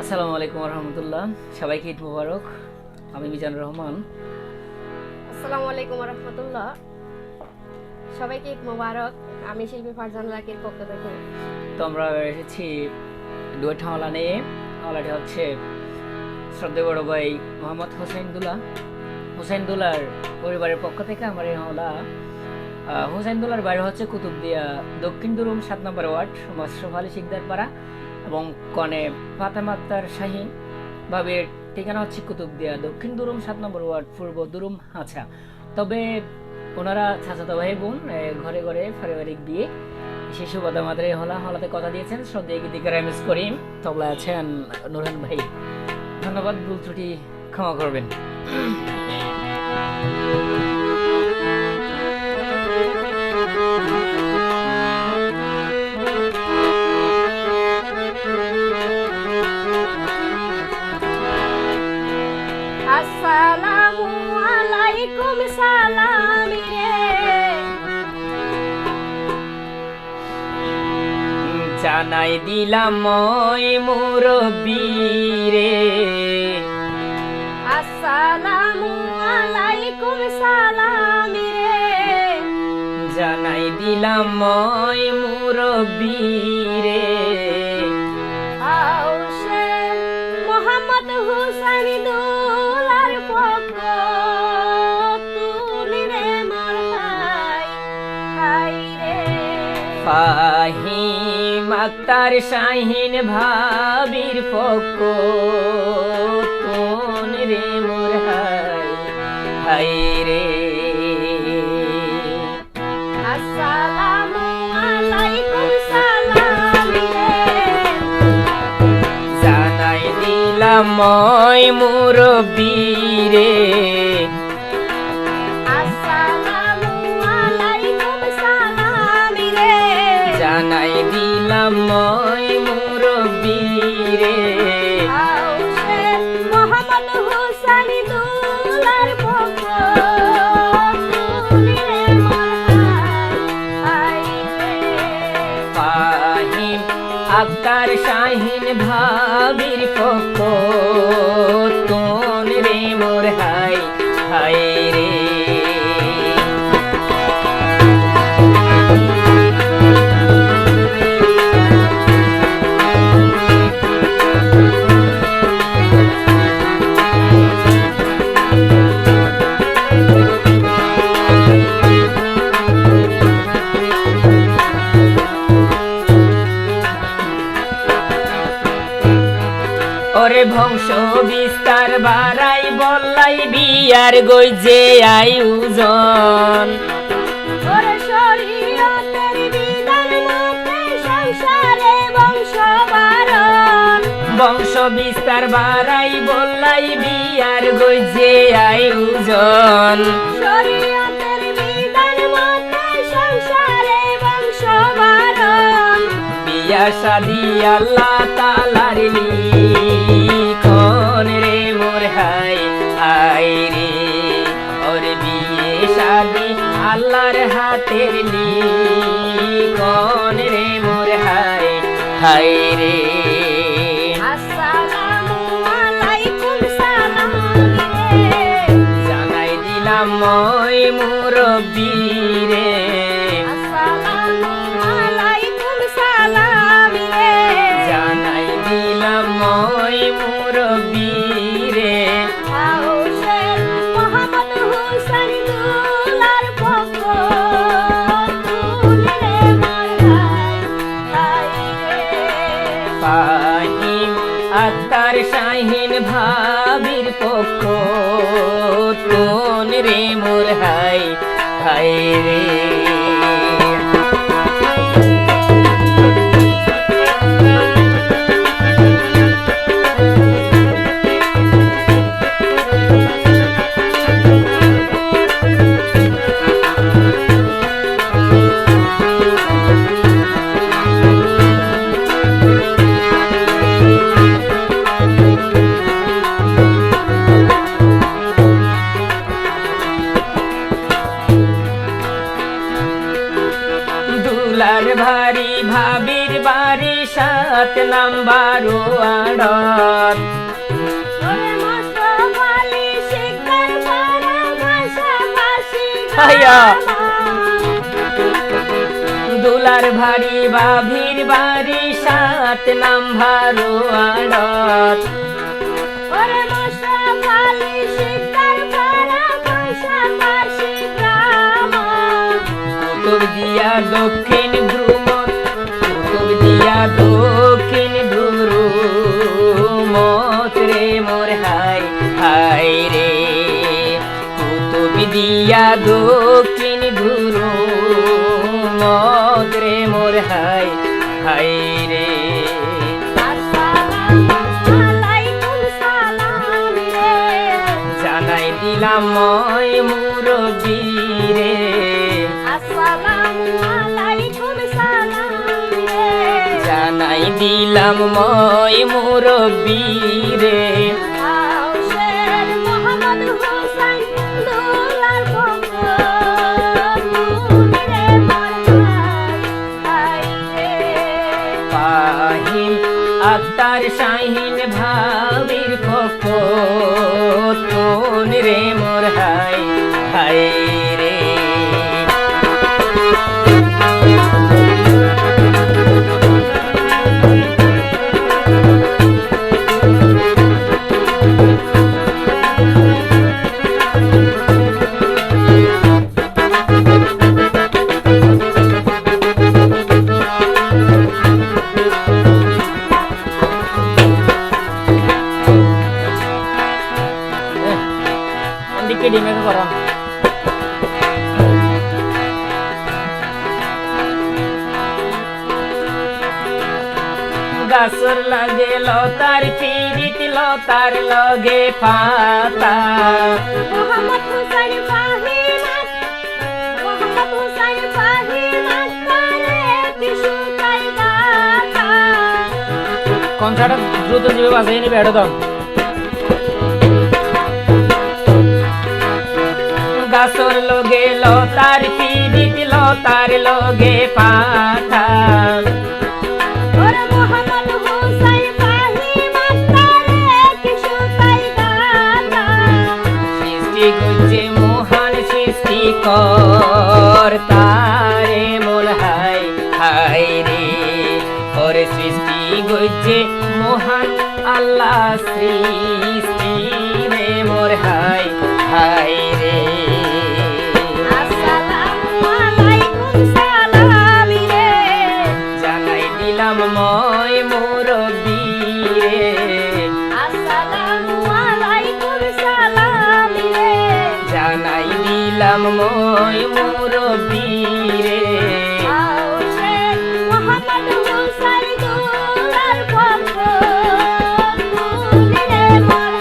আসসালামু আলাইকুম রহমতুল্লাহ, সবাইকে ঈদ মুবারক। আমি মিজানুর রহমান। আসসালামু আলাইকুম রহমতুল্লাহ, সবাইকে ঈদ মুবারক। আমি শিল্পী ফারজান লাকির পক্ষ থেকে। তো আমরা এসেছি ডুয়েট হাওলা নিয়ে। হাওলাটি হচ্ছে শ্রদ্ধেয় বড় ভাই মোহাম্মদ হোসেন দুলার পরিবারের পক্ষ থেকে আমার এই হাওলা। হোসেন দুলার বাড়ি হচ্ছে কুতুবদিয়া দক্ষিণ দুরুম 7 নম্বর ওয়ার্ড, মাশরাফ আলী শিকদার পাড়া, এবং কনে ফাতেমা আক্তার শাহিন ভাবের ঠিকানা হচ্ছে কুতুবদিয়া দক্ষিণ দুরুম 7 নম্বর ওয়ার্ড, পূর্ব দুরুম হাছা। তবে ওনারা চাচাতো ভাই বোন, ঘরে ঘরে পারিবারিক বিয়ে। শিশু বাদা আমাদের হলাতে কথা দিয়েছেন শ্রদ্ধেয় গীতিকার এমএস করিম, তবলায় আছেন নুরহান ভাই। ধন্যবাদ, ভুল ত্রুটি ক্ষমা করবেন। আসসালামু আলাইকুম সালাম রে, জানাই দিলাম মই মুরব্বি রে। আসসালামু আলাইকুম সালাম রে, জানাই দিলাম মই মুরব্বি রে। আউসে মোহাম্মদ হুসাইন দুলার পক্ষ তুলি রে মোর হাই রে। ফাহিম আক্তার শাহিন ভাবির পক্ষ তুন রে মোর হাই রে। আসসালামু আলাইকুম সালাম রে, জানাই দিলাম মই মুরব্বি রে। আসসালামু আলাইকুম সালাম রে, জানাই দিলাম মই মুরব্বি রে। আউসে মোহাম্মদ হুসাইন দুলার পক্ষ তুলি রে মোর হাই রে। ফাহিম আক্তার শাহিন ভাবির পক্ষ তুন রে মোর হাই রে। ওরে বংশ বিস্তার বাড়াই বললাই বিয়ার গইজে আয়োজন। ওরে শরীয়তের বিধান মতে সংসারে বংশ বারণ। বংশ বিস্তার বাড়াই বললাই বিয়ার গইজে আয়োজন। শরীয়তের বিধান মতে সংসারে বংশ বারণ। বিয়া শাদি আল্লাহ তাআলার লিখন রে মোর হাই রে। ওরে বিয়ে শাদি আল্লাহর হাতের লিখন রে মোর হাই রে। আসসালামু আলাইকুম সালাম রে, জানাই দিলাম মই মুরব্বি রে। আসসালামু আলাইকুম সালাম রে, জানাই দিলাম মই মুরব্বি রে। আউসে মোহাম্মদ হুসাইন দুলার পক্ষ তুলি রে মোর হাই রে। ফাহিম আক্তার শাহিন ভাবির পক্ষ তুন রে মোর হাই রে। দুলার ভারী ভাবির বাড়ি 7 নাম্বার ওয়ার্ড। দিয়া দুলার ভারী বাভির বাড়ি 7 নাম্বার ওয়ার্ডত ওরে মশাফালি শিকার পাড়া বৈশাখাশি গ্রাম কুতুব দিয়া দক্ষিণ ধ্রুমত কুতুব দিয়া দক্ষিণ ধ্রুমত রে মোর হাই হাই রে কুতুব দিয়া দক্ষিণ ধ্রুমত রে মোর হাই হাই রে আসসালামু আলাইকুম সালাম রে জানাই দিলাম মই মুরব্বি রে আসসালামু আলাইকুম সালাম রে জানাই দিলাম মই মুরব্বি রে আউশের মোহাম্মদ হোসেন দুলার পক্ষ তুমি রে মোর ভাই রে পাহিম আক্তার শাহিন ভাবির পক্ষ তুন রে মোর হাই হাই রে এদিকে ডিমে করো গাছর লাগে লতার পিরিত লতার লগে পাতা মোহাম্মদ হোসেন ফাহিম মোহাম্মদ হোসেন ফাহিম করে কিছু তাই গাতা কনসার্ট দ্রুত জীবে বাজাই নিবে এটা দাও গাছর লগে লতার পিরিত লতার লগে পাতা ওরে মোহাম্মদ হোসেন ফাহিম করে কিছু তাই গাতা সৃষ্টি করছে মহান সৃষ্টি কর তারে মোর হাই হাই রে ওরে সৃষ্টি করছে মহান আল্লাহ সৃষ্টি রে মোর হাই হাই রে আসসালামু আলাইকুম সালাম রে জানাই দিলাম মই মুরব্বি রে আসসালামু আলাইকুম সালাম রে জানাই দিলাম মই মুরব্বি রে আউশের মোহাম্মদ হোসেন দুলার পক্ষ তুমি রে মোর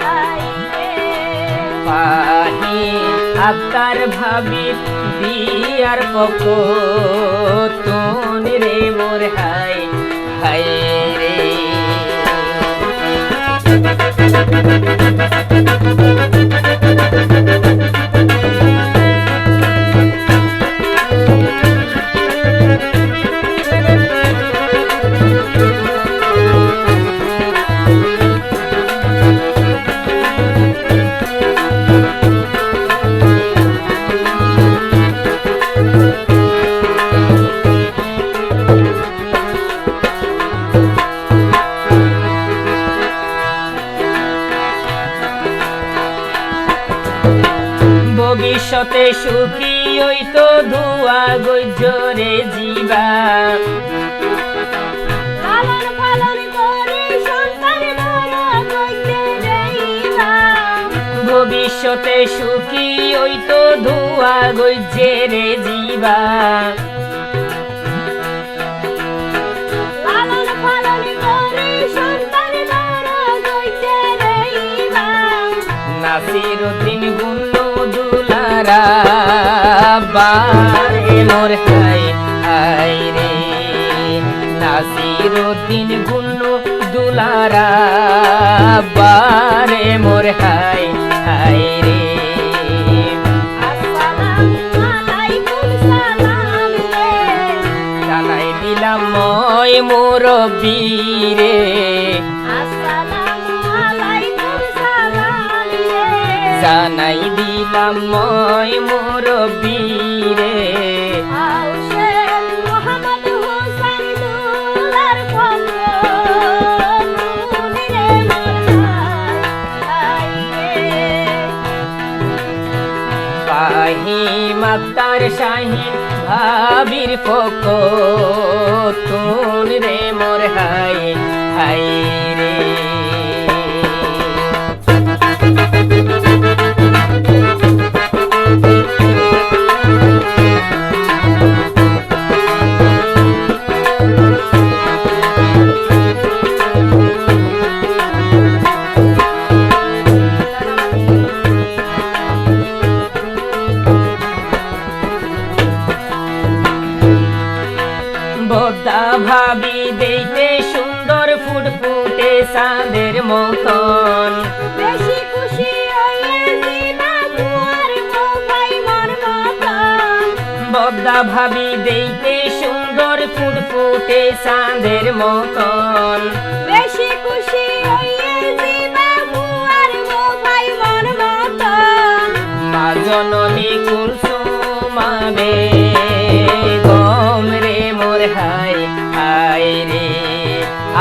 ভাই রে পাহি আক্তার ভাবি বিয়ার পক্ষ তুন রে মোর হাই হাই রে ভবিষ্যতে সুখী হইতো ধোয়া গজরে জীবা লালন পালন করে সন্তান বড় করতে দেইলাম ভবিষ্যতে সুখী হইতো ধোয়া গজরে জীবা লালন পালন করে সন্তান বড় করতে দেইলাম নাসিরুদ্দিন গুন্নু দুলারা বারে মোর হাই হাই রে নাসিরুদ্দিন গুন্নু দুলারা বারে মোর হাই হাই রে আসসালামু আলাইকুম সালাম রে জানাই দিলাম মই মুরব্বি রে আসসালামু আলাইকুম সালাম রে বানাই দিলাম মই মুরব্বি রে। হোসেন মোহাম্মদ হোসেন দুলার পক্ষ তুমি রে ভাই রে। ফাহিম আক্তার শাহিন ভাবির পক্ষ তুন রে মোর হাই হাই রে। বদ্দা ভাবি দেখতে সুন্দর ফুটফুটে চাঁদের মতন। বেশি খুশি হয়ে দিবা তোমার ভাই মন মতন। বদ্দা ভাবি দেখতে সুন্দর ফুটফুটে চাঁদের মতন। বেশি খুশি হয়ে দিবা তোমার ভাই মন মতন। মা জননী কুলসুমা বেগম রে মোর হাই হাই রে।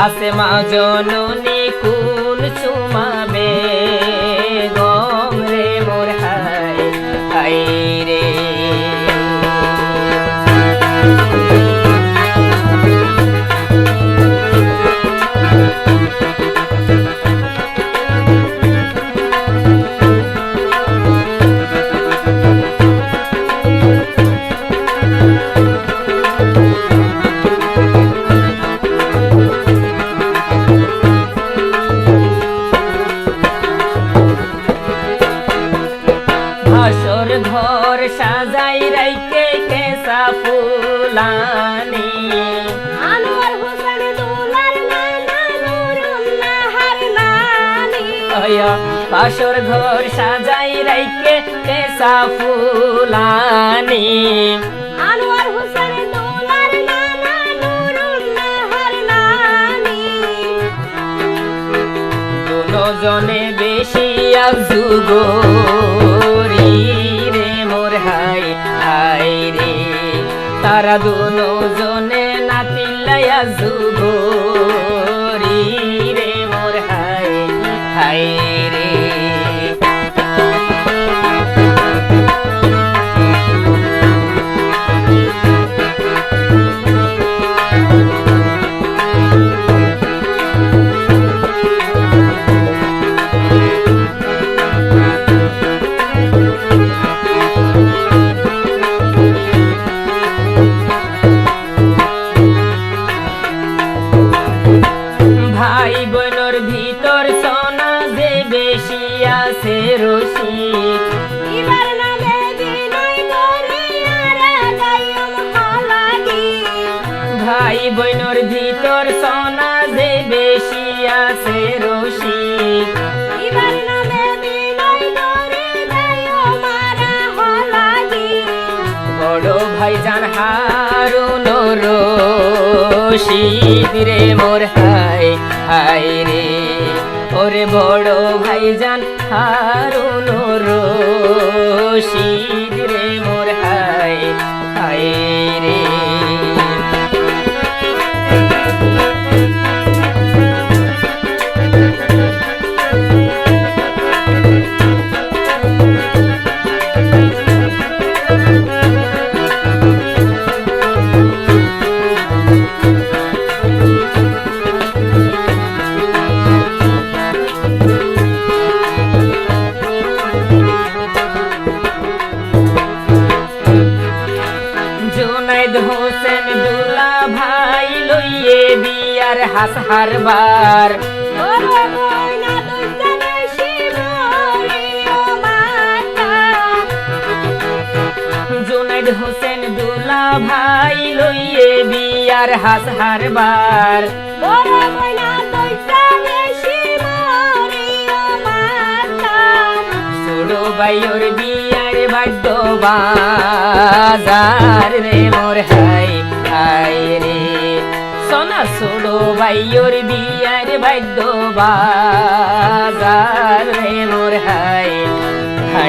আছে মা জননী কুলসুমা বেগম রে মোর হাই হাই রে। ভাসর ঘর সাজাই রাইকে কেসা ফুলানি। আনোয়ার হোসেন দুলার নানা নুরুন্নাহার নানি। ভাসর ঘর সাজাই রাইকে কেসা ফুলানি। আনোয়ার হোসেন দুলার নানা নুরুন্নাহার নানি। দুজনে বেশি যুগরি রে মোর হাই হাই রে। তারা দুজনে নাতিলাইয়া যুগরি রে মোর হাই হাই রে। ভাই বোনের ভিতর সোনা যে বেশি আছে রসিক। ইবার নামে বিনয় করি আর গায়ম হালাগি। ভাই বোনের ভিতর সোনা যে বেশি আছে রসিক। ইবার নামে বিনয় করি গায়ম মারা হালাগি। বড় ভাই জান হারুন রশিদ রে মোর হাই হাই রে। ওরে বড় ভাই জান হারুন রশিদ রে মোর হাই হাই রে। জুনাইদ হোসেন দুলা ভাই লইয়ে বিয়ার হাস হারবার। বড় বইনা দুইটা বেশি মরিও মাতা। জুনাইদ হোসেন দুলা ভাই লইয়ে বিয়ার হাস হারবার। বড় বইনা দুইটা বেশি মরিও মাতা। ছোড়ো বাইর বিয়ার বাদ্য বাজার রে মোর হাই হাই রে। সোনা ছোড়ো বাইর বিয়ার বাদ্য বাজার রে মোর হাই হাই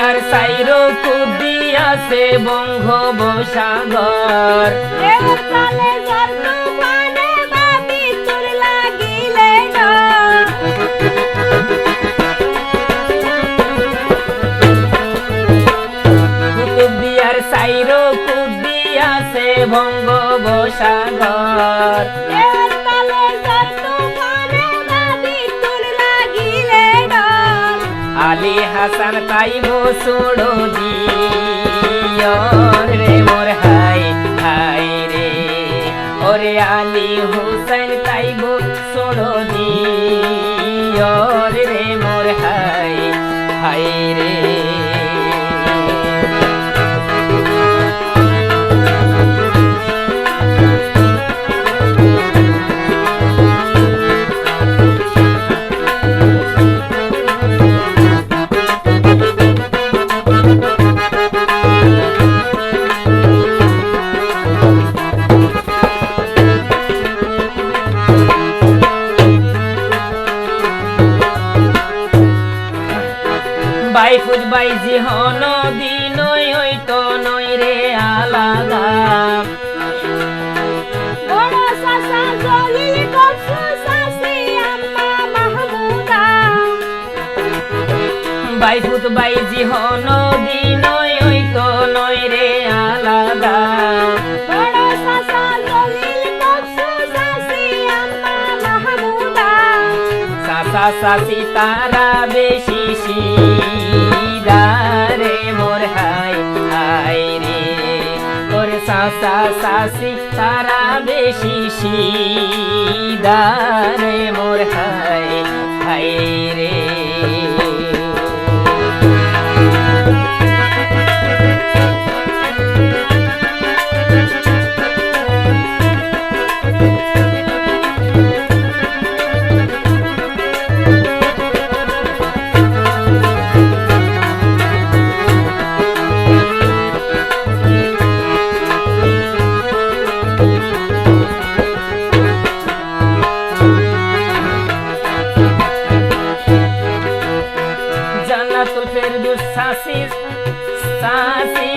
আর সাইরো কুদি আছে বঙ্গোপসাগর ঢেউর তালে ঝড় তুফানে বাবি তোর লাগিলে ডর কুতুবদিয়ার সাইরো কুদি আছে বঙ্গোপসাগর ঢেউর তালে ঝড় তুফানে বাবি তোর লাগিলে ডর আলী হাসান তাইবো ছোড়ো দিও রে মোর হাই হাই রে ওরে আলী হুসাইন তাইবো ছোড়ো দিও রে মোর হাই হাই রে বাইফুজ বাইজি হন দিন ওই তো নই রে আলাদা বড় চাচা জলিল কফু চাচি আম্মা মাহমুদা বাইফুজ বাইজি হন দিন ওই তো নই রে আলাদা বড় চাচা জলিল কফু চাচি আম্মা মাহমুদা চাচা চাচি তারা বেশি সিদারে মোর হাই হাই রে তোর চাচা চাচি তারা বেশি সিদারে মোর হাই হাই রে জান্নাতুল ফেরদৌস সাসি সাসি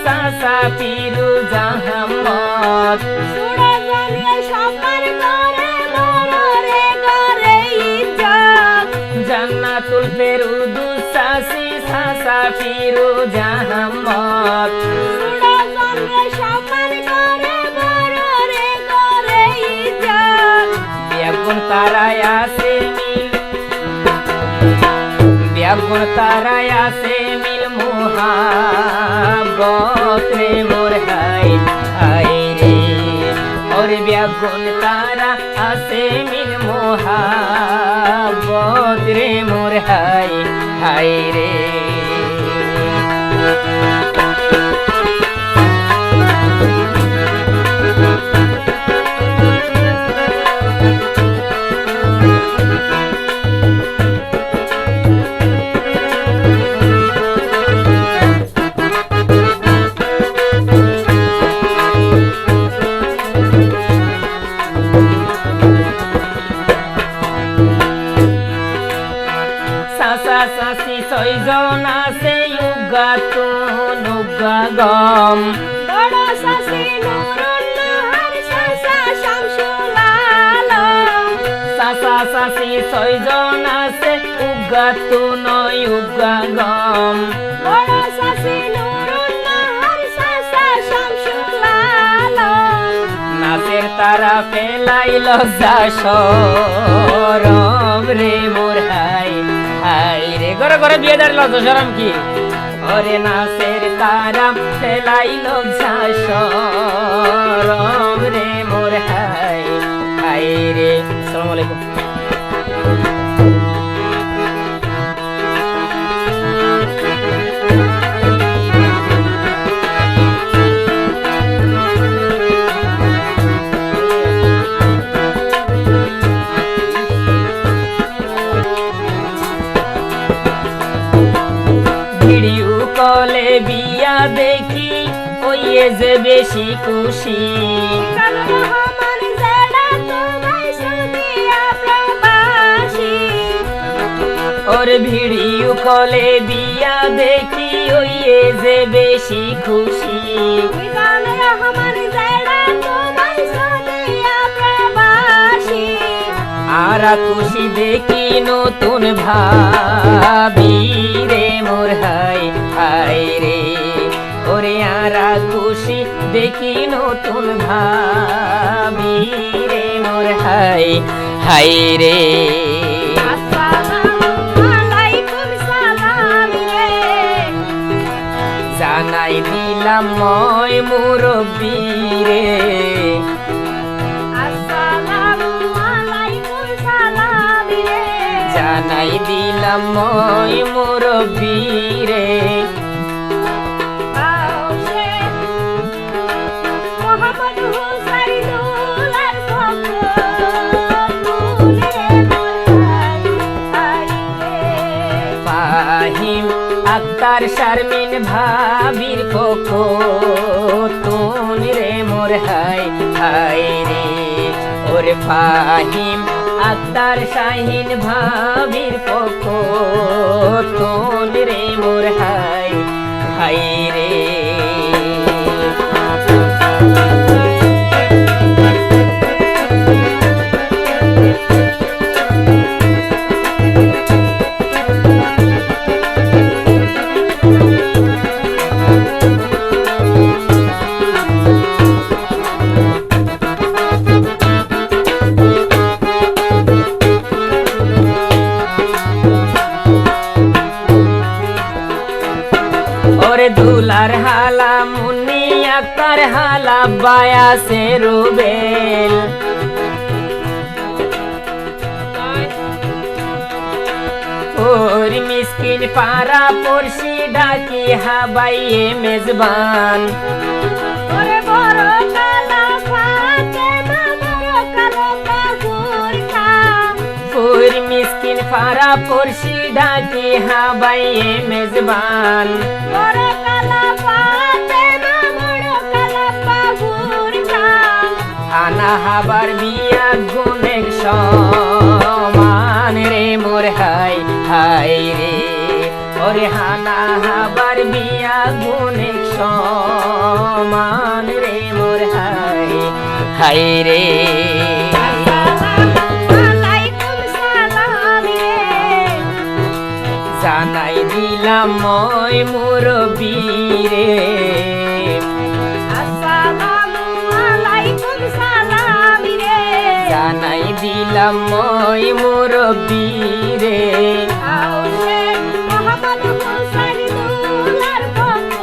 সাসা পিরু জাহামত সুরা জানিয়ে সবার ঘরে বড় রে ঘরে ইজ্জত জান্নাতুল ফেরদৌস সাসি সাসা পিরু জাহামত সুরা জানিয়ে সবার ঘরে বড় রে ঘরে ইজ্জত ব্যাগুন তারায় আছে মিল ব্যাগুন তারায় আছে মিল মুহাব্বত রে মোর হাই হাই রে ওরে ব্যাগুন তারা আছে মিল মুহাব্বত রে মোর হাই হাই রে চাচা চাচি ছয়জন আছে উগাতো নুগা গম বড় চাচি নুরুন নাহার চাচা শামসুল আলম চাচা চাচি ছয়জন আছে উগাতো নয় উগা গম বড় চাচি নুরুন নাহার চাচা শামসুল আলম নাচের তারা ফেলাইল যা সরম রে মোর হাই হাই রে ঘরে ঘরে বিয়ে দাঁড় লজ সরম কি ওরে নাচের তারা ফেলাইল যা সরম রে মোর হাই হাই রে আসসালামু আলাইকুম ভিডিও কলে বিয়া দেখি ওইয়ে যে বেশি খুশি রহমান জেডা তোমায় সুদিয়া প্রবাসী ওর ভিডিও সকলে দিয়া দেখি ওইয়ে যে বেশি খুশি মিজানুর রহমান জেরা তোমায় সদিয়া প্রবাসী আরা খুশি দেখি নতুন ভাবি রে মোর হাই হাই রে ওরে আরা খুশি দেখি নতুন ভাবি রে মোর হাই হাই রে আসসালামু আলাইকুম সালাম রে জানাই দিলাম মই মুরব্বি রে আসসালামু আলাইকুম সালাম রে জানাই দিলাম মই মুরব্বি রে আওশে মোহাম্মদ হুসাইন দুলার পক্ষ তুলে মোর হাই রে ফাহিম আক্তার শারমিন ভাবির পক্ষ তুন রে মোর হাই হাই রে ওরে ফাহিম আক্তার শাহিন ভাবির পক্ষ তুন রে মোর হাই হাই রে ওরে দুলার হালা মুন্নি আক্তার হালা বায়াসে রুবেল ওর মিসকিন পাড়া পড়শি ডাকি হাবাইয়ে মেজবান ওরে বড় কালা ফাতেমা বড় কালো কাপুর খা ওর মিসকিন পাড়া পড়শি ডাকি হাবাইয়ে মেজবান বড় কালা ফাতেমা বড় কালা কাপুর খা আনা হাবার বিয়া গুনেক সমান রে মোর হাই হাই রে ওরে হানা হাবার বিয়া গুনেক সমান রে মোর হাই হাই রে আসসালামু আলাইকুম সালাম রে জানাই দিলাম মই মুরব্বি রে আসসালামু আলাইকুম সালাম রে জানাই দিলাম মই মুরব্বি রে আওশে মোহাম্মদ হুসাইন দুলার পক্ষ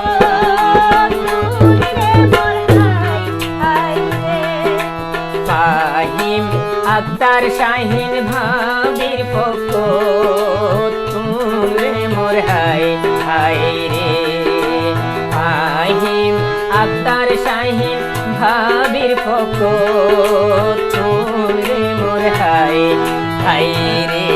তুলে মোর হাই রে ফাহিম আক্তার শাহিন ভাবির পক্ষ তুলে মোর হাই হাই রে ফাহিম আক্তার শাহিন ভাবির পক্ষ তুলে মোর হাই হাই রে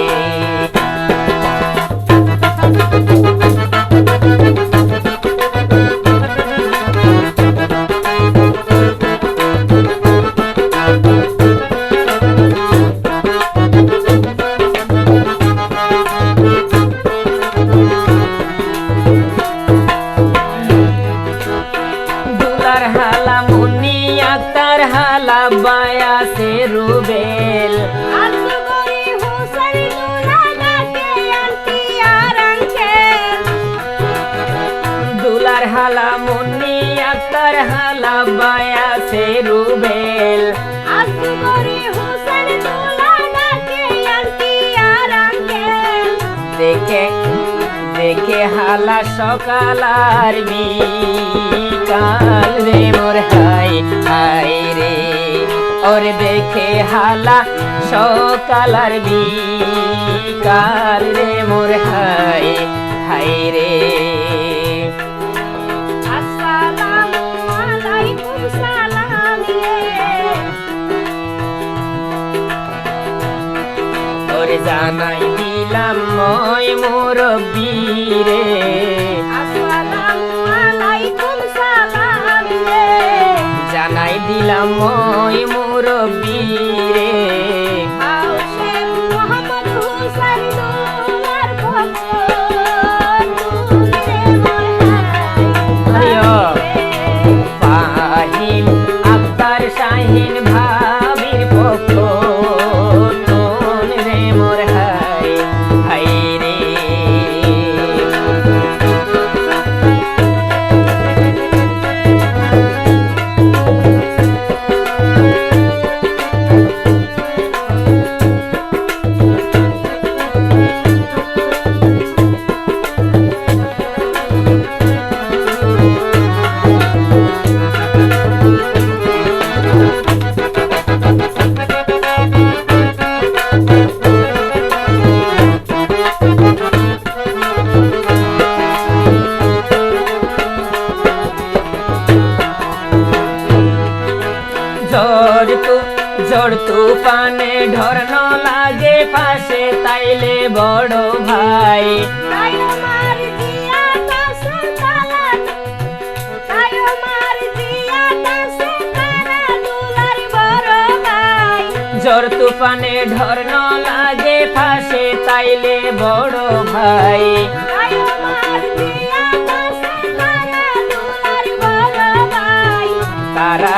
দুলার হালা মুন্নি আক্তার হালা বায়াসে রুবেল আসগরি হুসাইন দুলা ডাকে আন্টি আর আঙ্কেল দুলার হালা মুন্নি আক্তার হালা বায়াসে রুবেল আসগরি হুসাইন দুলা ডাকে আন্টি আর আঙ্কেল দেখে দেখে হালা সকাল আর বিকাল রে মোর হাই হাই রে ওর দেখে হালা সকাল আর বিকাল রে মোর হাই হাই রে আসসালামু আলাইকুম সালাম রে ওরে জানাই দিলাম মই মুরব্বি রে আসসালামু আলাইকুম সালাম রে জানাই দিলাম মই মুরব্বি রে আওশে মোহাম্মদ হুসাইন দুলার পক্ষ তুফানে ঢর ন লাগে পাশে তাইলে বড় ভাই তাই আমার জিয়া কাছে তালা তাই আমার জিয়া কাছে তারা দুলার বড় ভাই ঝড় তুফানে ঢর ন লাগে পাশে তাইলে বড় ভাই তাই আমার জিয়া কাছে তারা দুলার বড় ভাই তারা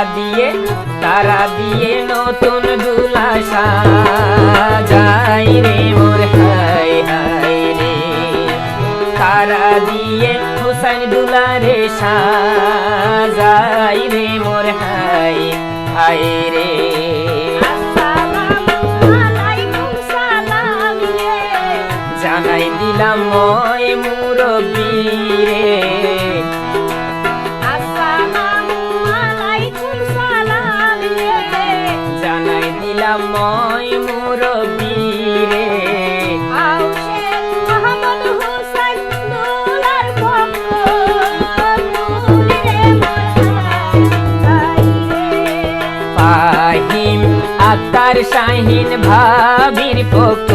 দিয়ে নতুন দুলা সাজাই রে মোর হাই হাই রে তারা দিয়ে হুসাইন দুলারে সাজাই রে মোর হাই হাই রে আসসালামু আলাইকুম সালাম রে জানাই দিলাম মই মুরব্বি রে আসসালামু আলাইকুম সালাম রে জানাই দিলাম মই মুরব্বি রে আউশের মোহাম্মদ হোসেন দুলার পক্ষ তুলি রে ফাহিম আক্তার শাহিন ভাবির পক্ষ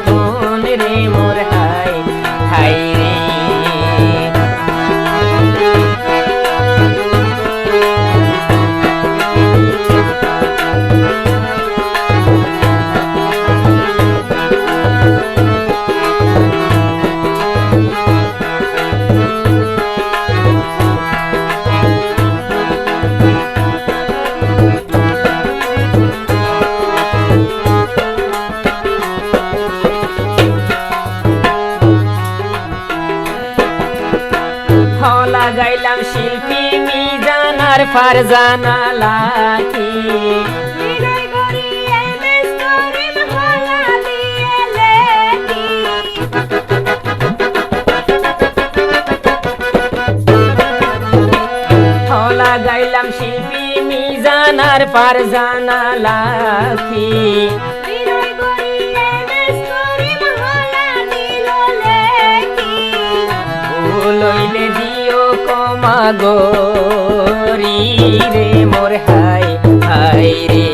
তুন রে মোর হাই হাই রে হলা গাইলাম শিল্পী মিজানার ফারজানা লাকি বিনয় গড়িয়ে বেশ করিম হলা দিয়ে লেকি হলা গাইলাম শিল্পী মিজানার ফারজানা লাকি বিনয় গড়িয়ে বেশ করিম হলা দিল লেকি লইলে দিও কমা গরি রে মোর হাই হাই রে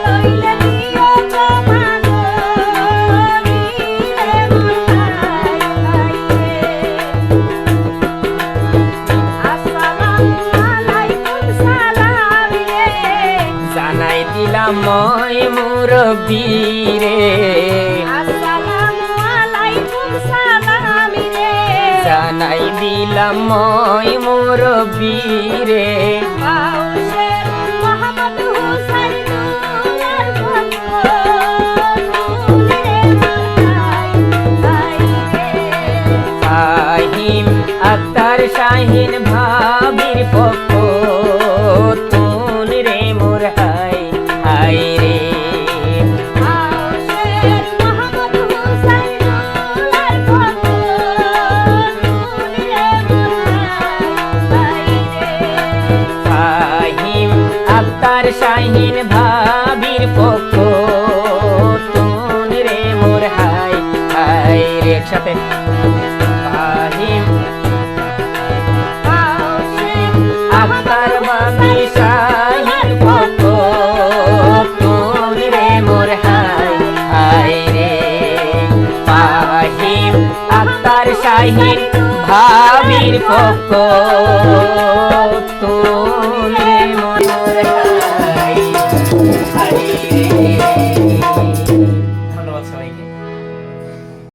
লইলে দিও তোমা গরি রে মোর হাই হাই আসসালামু আলাইকুম সালাম রে জানাই দিলাম মই মুরব্বি রে আসসালামু আলাইকুম সালাম রে জানাই দিলাম মই মুরব্বি রে আউশের মোহাম্মদ হোসেন দুলার পক্ষ তুলি রে হাই হাই রে ফাহিম আক্তার শাহিন ভাবির পক্ষ তুন রে মোর হাই হাই রে আউশের মোহাম্মদ হোসেন দুলার পক্ষ তুলি রে হাই হাই রে ফাহিম আক্তার শাহিন ভাবির পক্ষ তুন রে মোর হাই হাই রে একসাথে ফাহিম আউশের আক্তার ভাবি শাহিন পক্ষ তুন রে মোর হাই হাই রে ফাহিম আক্তার শাহিন ভাবির পক্ষ তুন রে